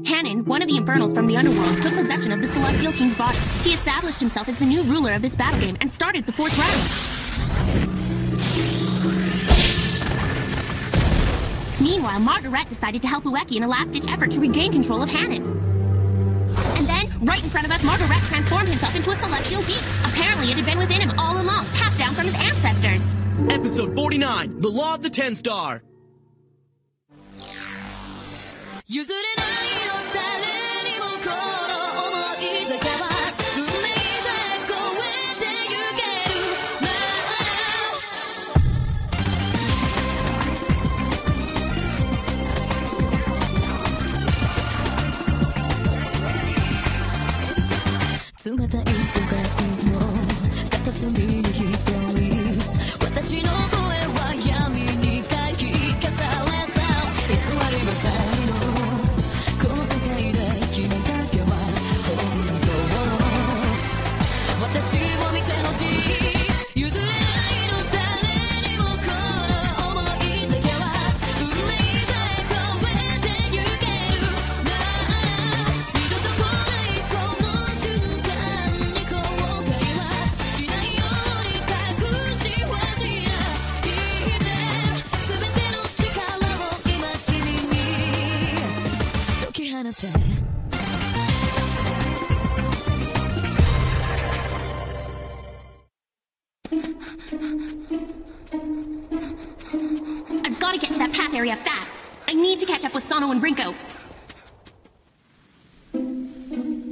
Hanan, one of the Infernals from the underworld, took possession of the Celestial King's body. He established himself as the new ruler of this battle game and started the 4th round. Meanwhile, Margaret decided to help Ueki in a last-ditch effort to regain control of Hanan. And then, right in front of us, Margaret transformed himself into a celestial beast. Apparently, it had been within him all along, passed down from his ancestors. Episode 49, The Law of the 10-Star. I've got to get to that path area fast. I need to catch up with Sano and Brinko.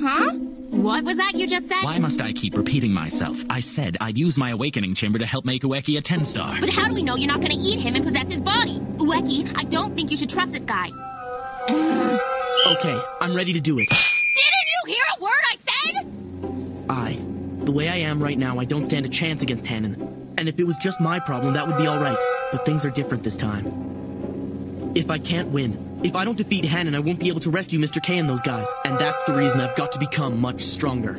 Huh? What was that you just said? Why must I keep repeating myself? I said I'd use my awakening chamber to help make Ueki a 10-star. But how do we know you're not going to eat him and possess his body? Ueki, I don't think you should trust this guy. Okay, I'm ready to do it. Didn't you hear a word I said? The way I am right now, I don't stand a chance against Hanan. And if it was just my problem, that would be alright. But things are different this time. If I can't win, if I don't defeat Hanan, I won't be able to rescue Mr. K and those guys. And that's the reason I've got to become much stronger.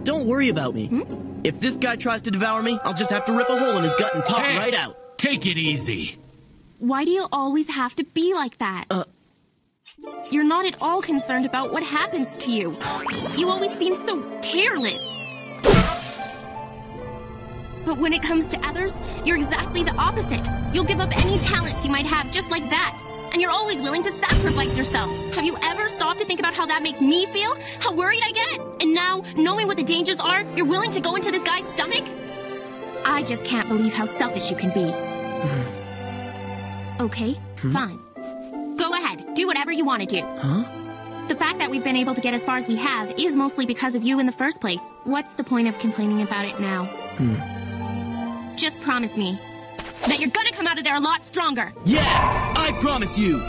Don't worry about me. If this guy tries to devour me, I'll just have to rip a hole in his gut and pop right out. Take it easy. Why do you always have to be like that? You're not at all concerned about what happens to you. You always seem so careless. But when it comes to others, you're exactly the opposite. You'll give up any talents you might have just like that. And you're always willing to sacrifice yourself. Have you ever stopped to think about how that makes me feel? How worried I get? And now, knowing what the dangers are, you're willing to go into this guy's stomach? I just can't believe how selfish you can be. Okay, fine. Go ahead, do whatever you want to do. The fact that we've been able to get as far as we have is mostly because of you in the first place. What's the point of complaining about it now? Just promise me that you're gonna come out of there a lot stronger. Yeah, I promise you.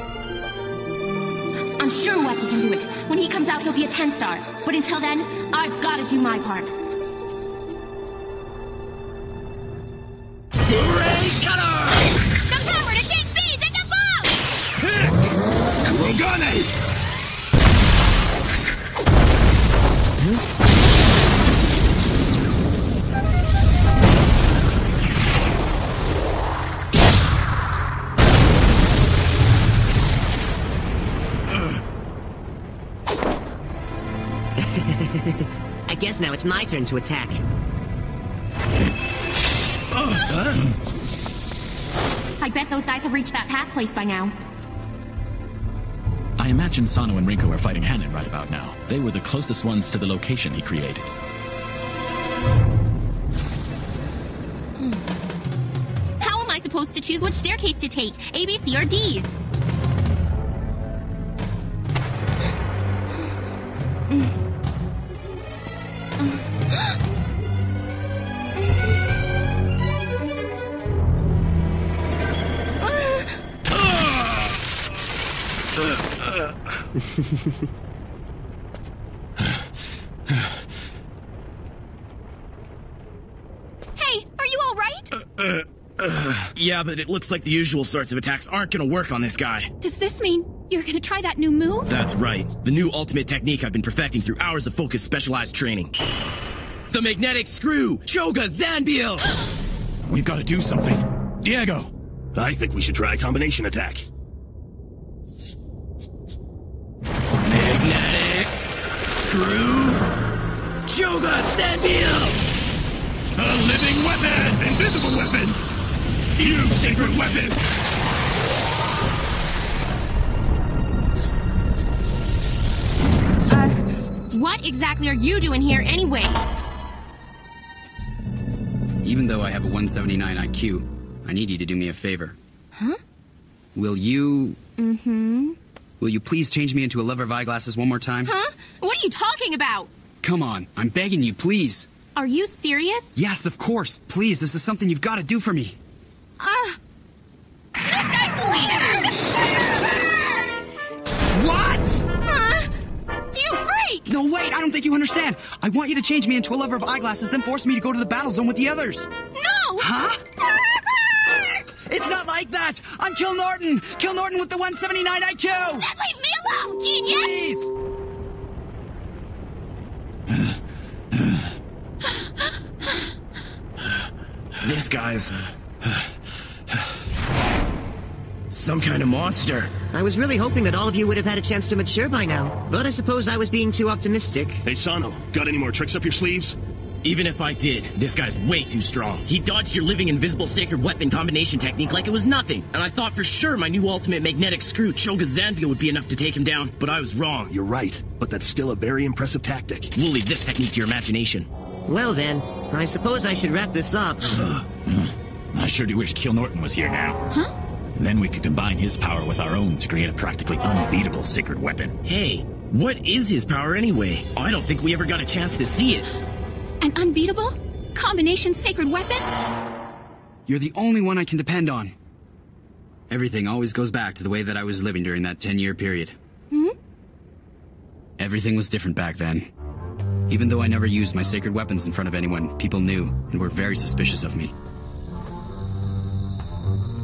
I'm sure Ueki can do it. When he comes out, he'll be a 10-star. But until then, I've got to do my part. Hooray, Cutter! The power to take seeds and evolve! Kurogane! I guess now it's my turn to attack. I bet those guys have reached that path place by now. I imagine Sano and Rinko are fighting Hanan right about now. They were the closest ones to the location he created. How am I supposed to choose which staircase to take? A, B, C, or D? Hey, are you all right? Yeah, but it looks like the usual sorts of attacks aren't gonna work on this guy. Does this mean you're gonna try that new move? That's right. The new ultimate technique I've been perfecting through hours of focused specialized training. The magnetic screw! Choga Zanbiel! We've got to do something. Diego! I think we should try a combination attack. groove. Choga Zenbio! A living weapon! Invisible weapon! Use sacred weapons! What exactly are you doing here anyway? Even though I have a 179 IQ, I need you to do me a favor. Huh? Will you... Will you please change me into a lover of eyeglasses one more time? Huh? What are you talking about? Come on, I'm begging you, please. Are you serious? Yes, of course. Please, this is something you've got to do for me. This guy's weird! What? You freak! No, wait, I don't think you understand. I want you to change me into a lover of eyeglasses, then force me to go to the battle zone with the others. No! Huh? It's not like that! I'm Kill Norton! Kill Norton with the 179 IQ! Then leave me alone, genius! Please! This guy's... some kind of monster. I was really hoping that all of you would have had a chance to mature by now, but I suppose I was being too optimistic. Hey, Sano, got any more tricks up your sleeves? Even if I did, this guy's way too strong. He dodged your living invisible sacred weapon combination technique like it was nothing. And I thought for sure my new ultimate magnetic screw Choga Zanbio would be enough to take him down, but I was wrong. You're right, but that's still a very impressive tactic. We'll leave this technique to your imagination. Well then, I suppose I should wrap this up. I sure do wish Kill Norton was here now. Huh? Then we could combine his power with our own to create a practically unbeatable sacred weapon. Hey, what is his power anyway? I don't think we ever got a chance to see it. An unbeatable combination sacred weapon? You're the only one I can depend on. Everything always goes back to the way that I was living during that 10-year period. Everything was different back then. Even though I never used my sacred weapons in front of anyone, people knew and were very suspicious of me.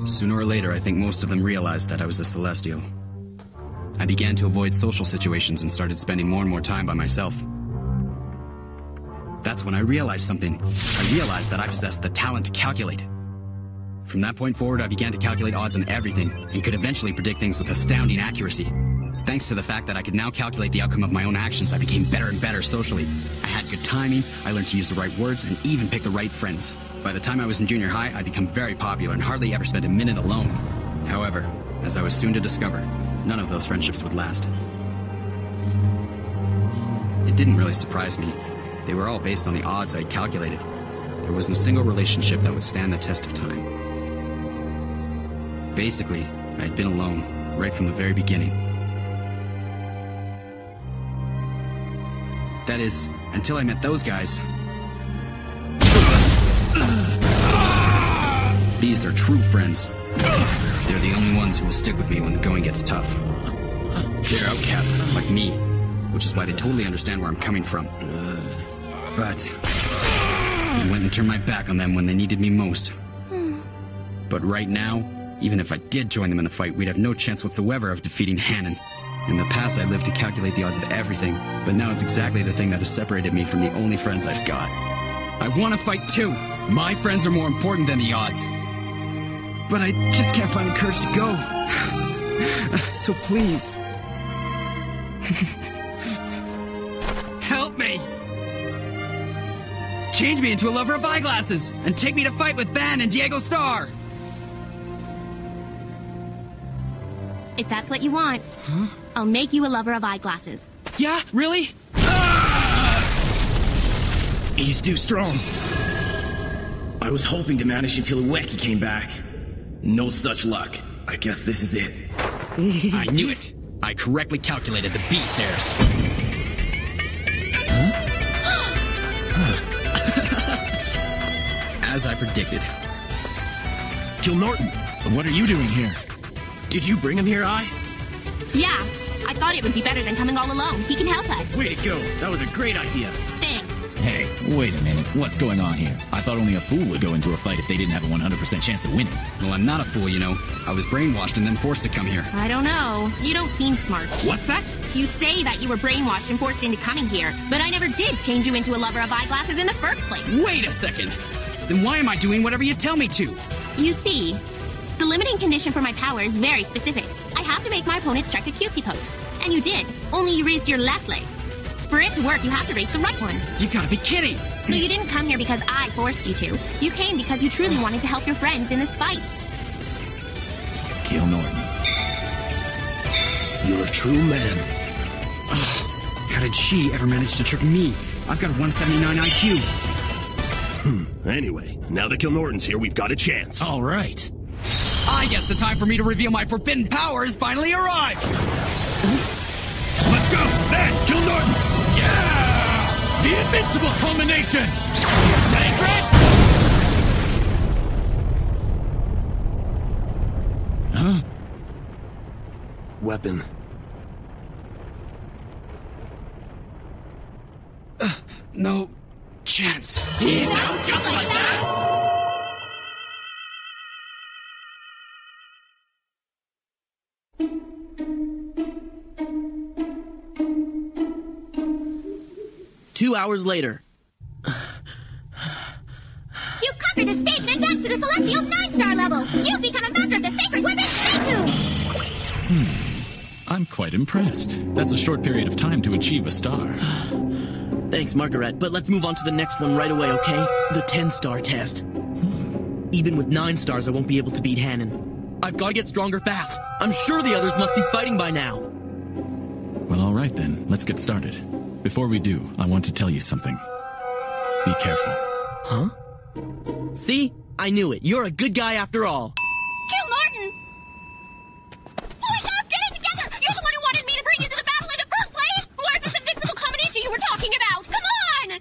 Sooner or later, I think most of them realized that I was a Celestial. I began to avoid social situations and started spending more and more time by myself. That's when I realized something. I realized that I possessed the talent to calculate. From that point forward, I began to calculate odds on everything, and could eventually predict things with astounding accuracy. Thanks to the fact that I could now calculate the outcome of my own actions, I became better and better socially. I had good timing, I learned to use the right words, and even pick the right friends. By the time I was in junior high, I'd become very popular and hardly ever spent a minute alone. However, as I was soon to discover, none of those friendships would last. It didn't really surprise me. They were all based on the odds I had calculated. There wasn't a single relationship that would stand the test of time. Basically, I had been alone, right from the very beginning. That is, until I met those guys. These are true friends. They're the only ones who will stick with me when the going gets tough. They're outcasts, like me, which is why they totally understand where I'm coming from. But I went and turned my back on them when they needed me most. But right now, even if I did join them in the fight, we'd have no chance whatsoever of defeating Hannon. In the past, I lived to calculate the odds of everything, but now it's exactly the thing that has separated me from the only friends I've got. I want to fight too. My friends are more important than the odds. But I just can't find the courage to go. So please. Help me. Change me into a lover of eyeglasses and take me to fight with Van and Diego Starr. If that's what you want, I'll make you a lover of eyeglasses. Yeah, really? He's too strong. I was hoping to manage until Ueki came back. No such luck. I guess this is it. I knew it. I correctly calculated the B stairs. As I predicted. Kill Norton, what are you doing here? Did you bring him here, I? Yeah, I thought it would be better than coming all alone. He can help us. Way to go. That was a great idea. Thanks. Hey, wait a minute. What's going on here? I thought only a fool would go into a fight if they didn't have a 100% chance of winning. Well, I'm not a fool, you know. I was brainwashed and then forced to come here. I don't know. You don't seem smart. What's that? You say that you were brainwashed and forced into coming here, but I never did change you into a lover of eyeglasses in the first place. Wait a second. Then why am I doing whatever you tell me to? You see, the limiting condition for my power is very specific. I have to make my opponent strike a cutesy pose. And you did, only you raised your left leg. For it to work, you have to raise the right one. You gotta be kidding! So you didn't come here because I forced you to. You came because you truly wanted to help your friends in this fight. Kill Norton. You're a true man. How did she ever manage to trick me? I've got a 179 IQ. Anyway, now that Kill Norton's here, we've got a chance. All right. I guess the time for me to reveal my forbidden power has finally arrived! Let's go! Man, Kill Norton! Yeah! The invincible culmination! Sacred! Huh? Weapon. No chance. He's out just like that? Two hours later. You've conquered the stage and advanced to the celestial 9-star level. You've become a master of the sacred weapon, Senku. I'm quite impressed. That's a short period of time to achieve a star. Thanks, Margaret, but let's move on to the next one right away, okay? The 10-star test. Even with 9 stars, I won't be able to beat Hannon. I've got to get stronger fast. I'm sure the others must be fighting by now. Well, all right then. Let's get started. Before we do, I want to tell you something. Be careful. Huh? See? I knew it. You're a good guy after all. Kill Norton! Wake up! Get it together! You're the one who wanted me to bring you to the battle in the first place! Where's this invincible combination you were talking about? Come on!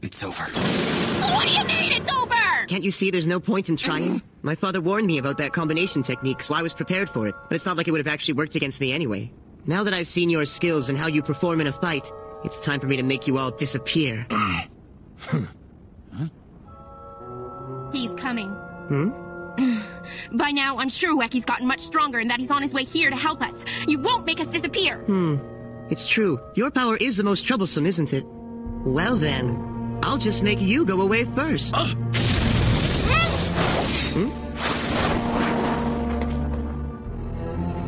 It's over. What do you mean it's over? Can't you see there's no point in trying? My father warned me about that combination technique, so I was prepared for it. But it's not like it would have actually worked against me anyway. Now that I've seen your skills and how you perform in a fight, it's time for me to make you all disappear. He's coming. By now, I'm sure Ueki's gotten much stronger and that he's on his way here to help us. You won't make us disappear. It's true. Your power is the most troublesome, isn't it? Well then, I'll just make you go away first.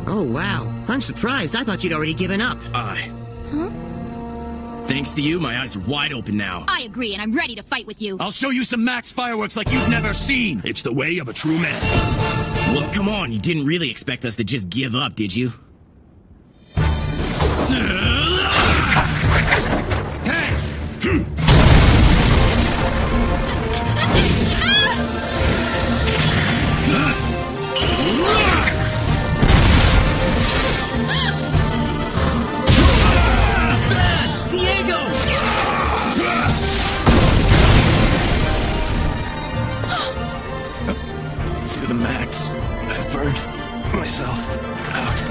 Oh, wow. I'm surprised. I thought you'd already given up. Thanks to you, my eyes are wide open now. I agree, and I'm ready to fight with you. I'll show you some max fireworks like you've never seen. It's the way of a true man. Well, come on, you didn't really expect us to just give up, did you? To the max. I've burned myself out.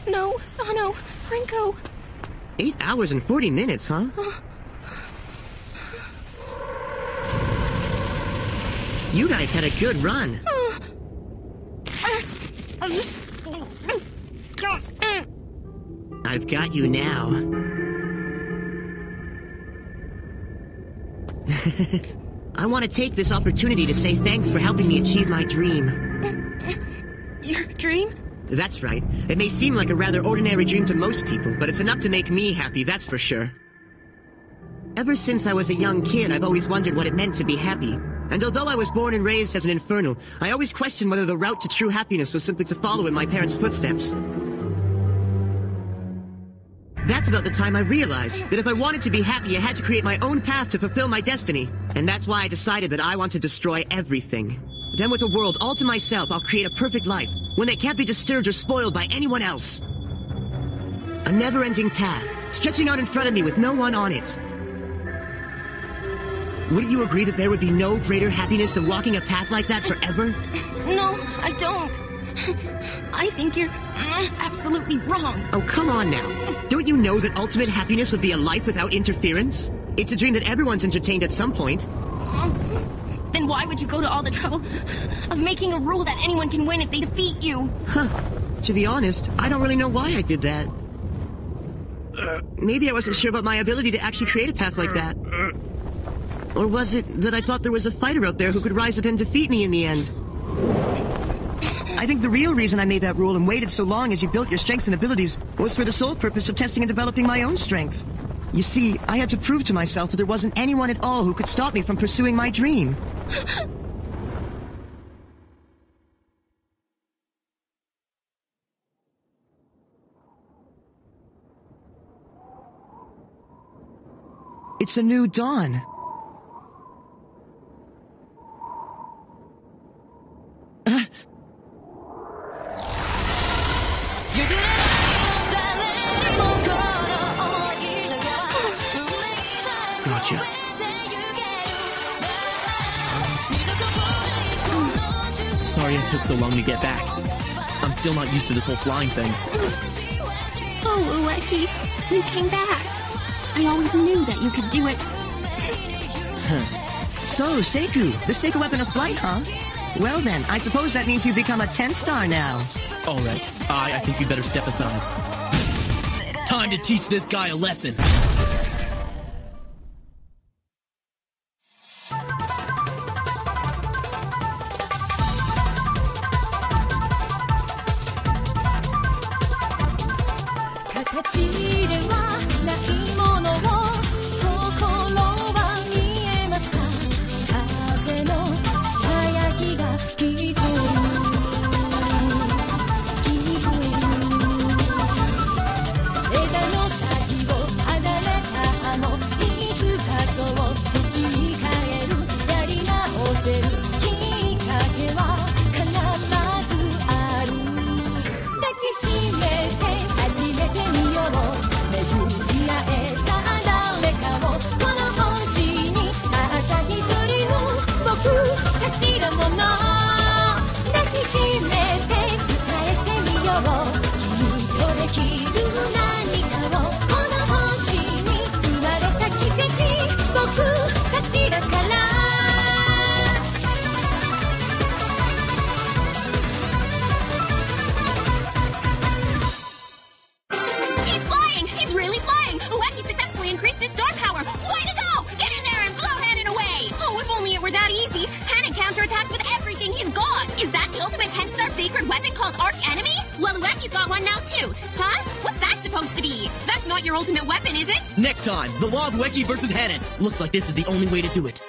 No, Sano, Rinko. 8 hours and 40 minutes, huh? You guys had a good run. I've got you now. I want to take this opportunity to say thanks for helping me achieve my dream. Your dream? That's right. It may seem like a rather ordinary dream to most people, but it's enough to make me happy, that's for sure. Ever since I was a young kid, I've always wondered what it meant to be happy. And although I was born and raised as an infernal, I always questioned whether the route to true happiness was simply to follow in my parents' footsteps. That's about the time I realized that if I wanted to be happy, I had to create my own path to fulfill my destiny. And that's why I decided that I want to destroy everything. Then with a world all to myself, I'll create a perfect life, one that can't be disturbed or spoiled by anyone else. A never-ending path, stretching out in front of me with no one on it. Wouldn't you agree that there would be no greater happiness than walking a path like that forever? No, I don't. I think you're absolutely wrong. Oh, come on now. Don't you know that ultimate happiness would be a life without interference? It's a dream that everyone's entertained at some point. Then why would you go to all the trouble of making a rule that anyone can win if they defeat you? To be honest, I don't really know why I did that. Maybe I wasn't sure about my ability to actually create a path like that. Or was it that I thought there was a fighter out there who could rise up and defeat me in the end? I think the real reason I made that rule and waited so long as you built your strengths and abilities was for the sole purpose of testing and developing my own strength. You see, I had to prove to myself that there wasn't anyone at all who could stop me from pursuing my dream. It's a new dawn. Gotcha. Sorry it took so long to get back. I'm still not used to this whole flying thing. Oh, Ueki, you came back. I always knew that you could do it. So, Seiku, the Seiko weapon of flight, huh? Well then, I suppose that means you've become a 10-star now. Alright, I think we better step aside. Time to teach this guy a lesson. Your ultimate weapon, is it? Next time, the Law of Ueki versus Hanan. Looks like this is the only way to do it.